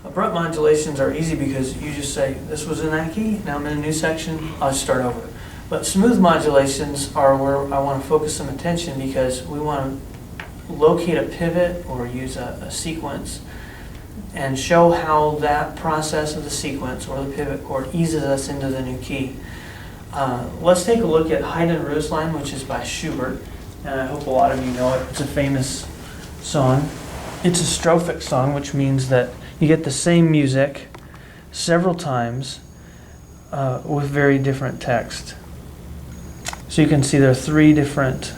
Abrupt modulations are easy because you just say, this was in that key, now I'm in a new section, I'll start over. But smooth modulations are where I want to focus some attention because we want to locate a pivot or use a sequence and show how that process of the sequence or the pivot chord eases us into the new key. Let's take a look at Heidenroslein, which is by Schubert, and I hope a lot of you know it. It's a famous song. It's a strophic song, which means that you get the same music several times with very different text. So you can see there are 3 different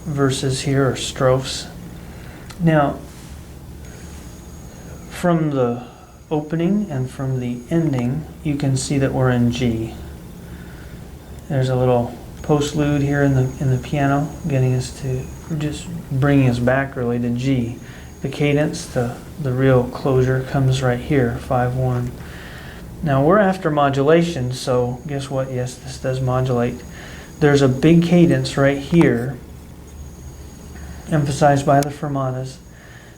verses here, or strophes. Now, from the opening and from the ending, you can see that we're in G. There's a little postlude here in the piano, getting us to, just bringing us back really to G. The cadence, the real closure comes right here, 5-1. Now we're after modulation, so guess what? Yes, this does modulate. There's a big cadence right here, emphasized by the fermatas,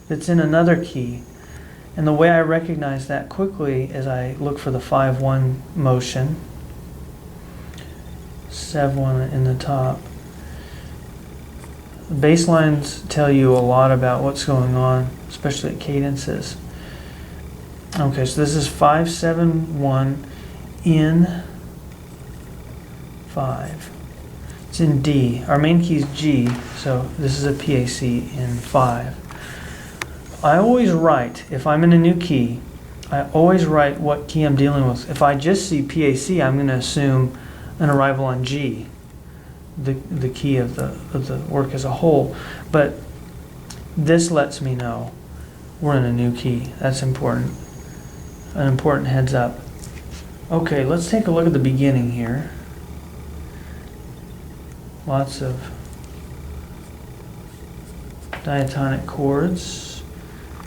that's in another key. And the way I recognize that quickly is I look for the 5-1 motion, 7-1 in the top. Bass lines tell you a lot about what's going on, especially at cadences. Okay, so this is 5-7-1 in 5. It's in D. Our main key is G, so this is a PAC in 5. I always write, if I'm in a new key, I always write what key I'm dealing with. If I just see PAC, I'm going to assume an arrival on G, the key of the work as a whole. But this lets me know we're in a new key. That's important. An important heads up. Okay, let's take a look at the beginning here. Lots of diatonic chords.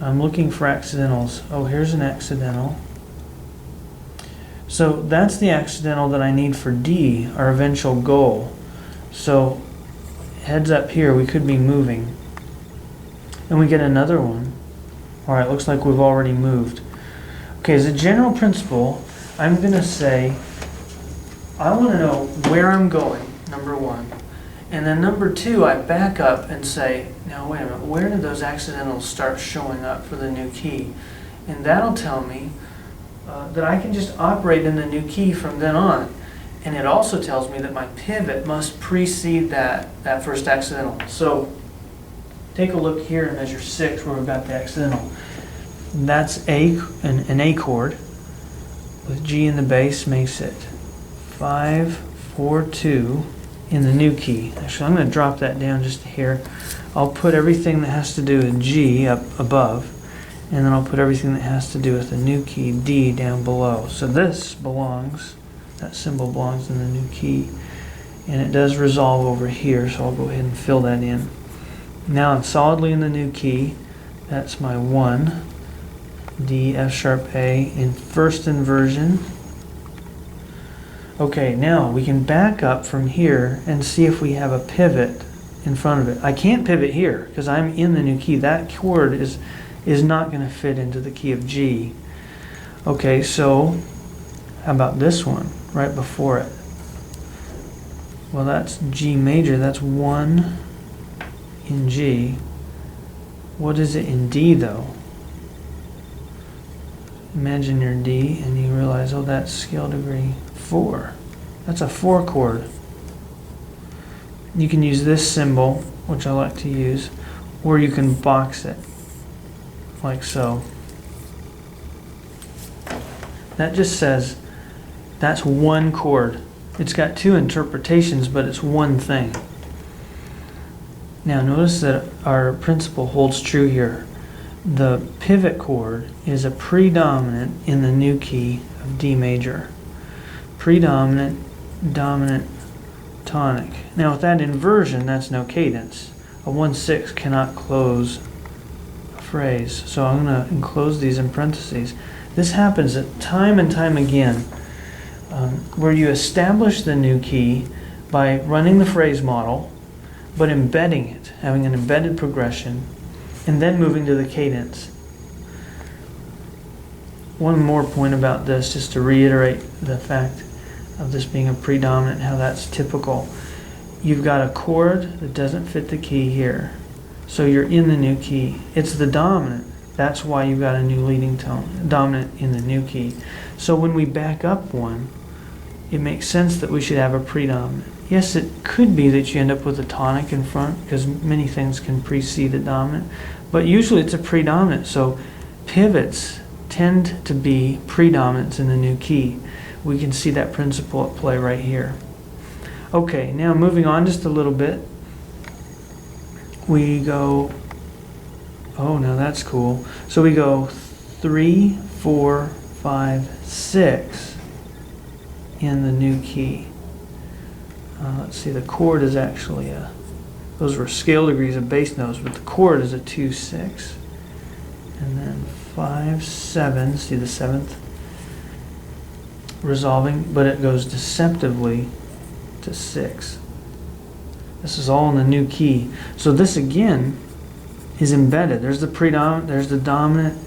I'm looking for accidentals. Oh, here's an accidental. So that's the accidental that I need for D, our eventual goal. So heads up here, we could be moving. And we get another one. All right, looks like we've already moved. Okay, as a general principle, I'm going to say, I want to know where I'm going, number 1. And then number 2, I back up and say, now wait a minute, where did those accidentals start showing up for the new key? And that'll tell me that I can just operate in the new key from then on. And it also tells me that my pivot must precede that first accidental. So take a look here in measure 6 where we've got the accidental. That's an A chord with G in the bass makes it 5-4-2 in the new key. Actually, I'm going to drop that down just here. I'll put everything that has to do with G up above, and then I'll put everything that has to do with the new key D down below. So this belongs, that symbol belongs in the new key, and it does resolve over here, so I'll go ahead and fill that in. Now I'm solidly in the new key. That's my 1, D, F sharp A in first inversion. Okay, now we can back up from here and see if we have a pivot in front of it. I can't pivot here because I'm in the new key. That chord is not going to fit into the key of G. Okay, so how about this one right before it? Well, that's G major. That's 1 in G. What is it in D though? Imagine your D and you realize, oh, that's scale degree 4. That's a 4 chord. You can use this symbol, which I like to use, or you can box it like so. That just says that's 1 chord. It's got 2 interpretations, but it's one thing. Now notice that our principle holds true here. The pivot chord is a predominant in the new key of D major. Predominant, dominant, tonic. Now with that inversion, that's no cadence. A 1/6 cannot close a phrase. So I'm going to enclose these in parentheses. This happens time and time again, where you establish the new key by running the phrase model, but embedding it, having an embedded progression, and then moving to the cadence. one more point about this, just to reiterate the fact of this being a predominant, how that's typical. You've got a chord that doesn't fit the key here, so you're in the new key. It's the dominant. That's why you've got a new leading tone, dominant in the new key. So when we back up one, it makes sense that we should have a predominant. Yes, it could be that you end up with a tonic in front, because many things can precede a dominant, but usually it's a predominant. So pivots tend to be predominants in the new key. We can see that principle at play right here. Okay, now moving on just a little bit, we go, oh, now that's cool. So we go 3, 4, 5, 6 in the new key. Let's see, the chord is actually those were scale degrees of bass notes, but the chord is a 2, 6. And then 5, 7, see the 7th resolving, but it goes deceptively to 6. This is all in the new key. So this again is embedded. There's the predominant, there's the dominant,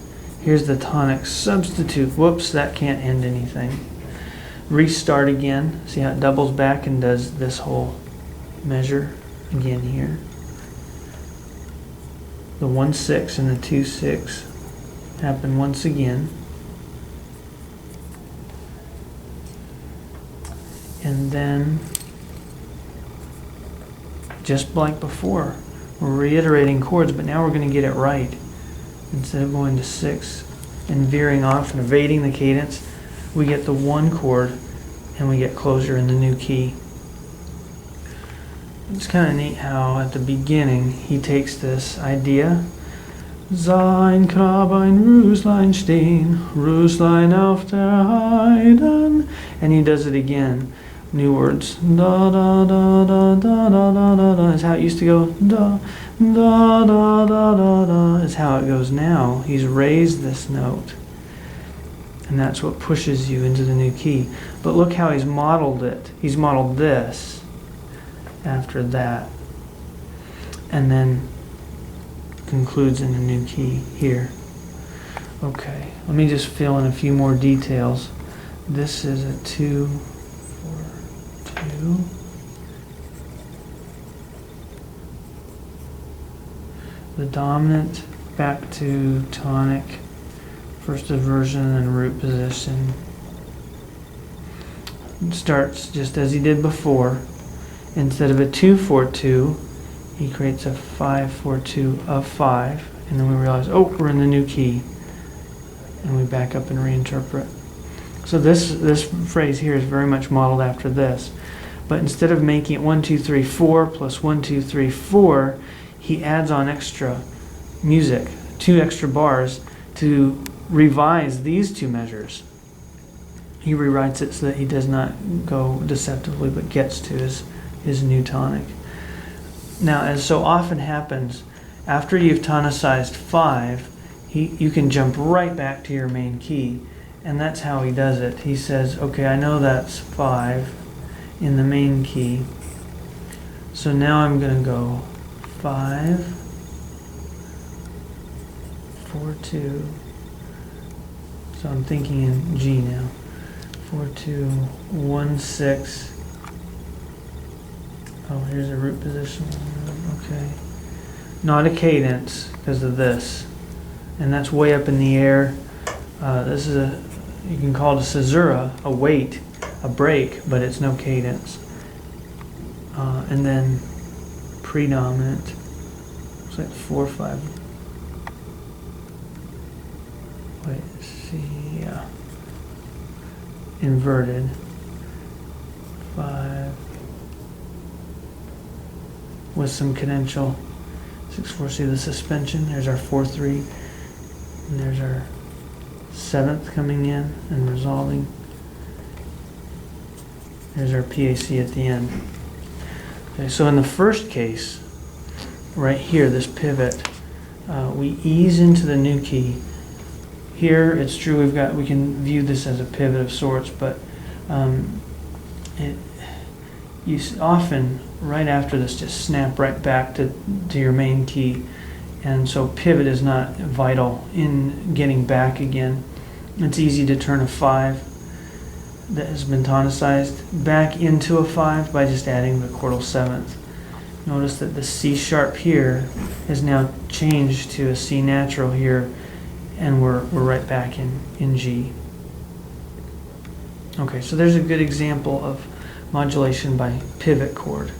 here's the tonic substitute. Whoops, that can't end anything. Restart again. See how it doubles back and does this whole measure again here. The 1, 6 and the 2, 6 happen once again. And then, just like before, we're reiterating chords, but now we're going to get it right. Instead of going to 6 and veering off and evading the cadence, we get the 1 chord and we get closure in the new key. It's kind of neat how at the beginning he takes this idea, Sein Krabbein stehen, Roslein auf der Heiden, and he does it again. New words, da da da da da da da da da, is how it used to go. Da da da da da da is how it goes now. He's raised this note, and that's what pushes you into the new key. But look how he's modeled it. He's modeled this after that, and then concludes in the new key here. Okay, let me just fill in a few more details. This is a 2, 4, 2. The dominant back to tonic, first inversion and root position. It starts just as he did before. Instead of a 2, 4, 2, he creates a 5, 4, 2 of 5, and then we realize, oh, we're in the new key, and we back up and reinterpret. So this phrase here is very much modeled after this, but instead of making it 1, 2, 3, 4 plus 1, 2, 3, 4, he adds on extra music, 2 extra bars to revise these 2 measures. He rewrites it so that he does not go deceptively, but gets to his new tonic. Now, as so often happens, after you've tonicized 5, you can jump right back to your main key, and that's how he does it. He says, okay, I know that's 5 in the main key, so now I'm going to go 5, 4, 2, so I'm thinking in G now, 4, 2, 1, 6, oh, here's a root position, okay. Not a cadence because of this. And that's way up in the air. This is you can call it a caesura, a weight, a break, but it's no cadence. And then predominant, it's like 4, 5. Wait, see, yeah. Inverted, 5. With some cadential 6/4. See the suspension? There's our 4/3, and there's our 7th coming in and resolving. There's our PAC at the end. Okay, so in the first case, right here, this pivot, we ease into the new key. Here, it's true we can view this as a pivot of sorts, but you often, right after this, just snap right back to your main key. And so pivot is not vital in getting back again. It's easy to turn a 5 that has been tonicized back into a 5 by just adding the chordal 7th. Notice that the C sharp here is now changed to a C natural here, and we're right back in G. Okay, so there's a good example of modulation by pivot chord.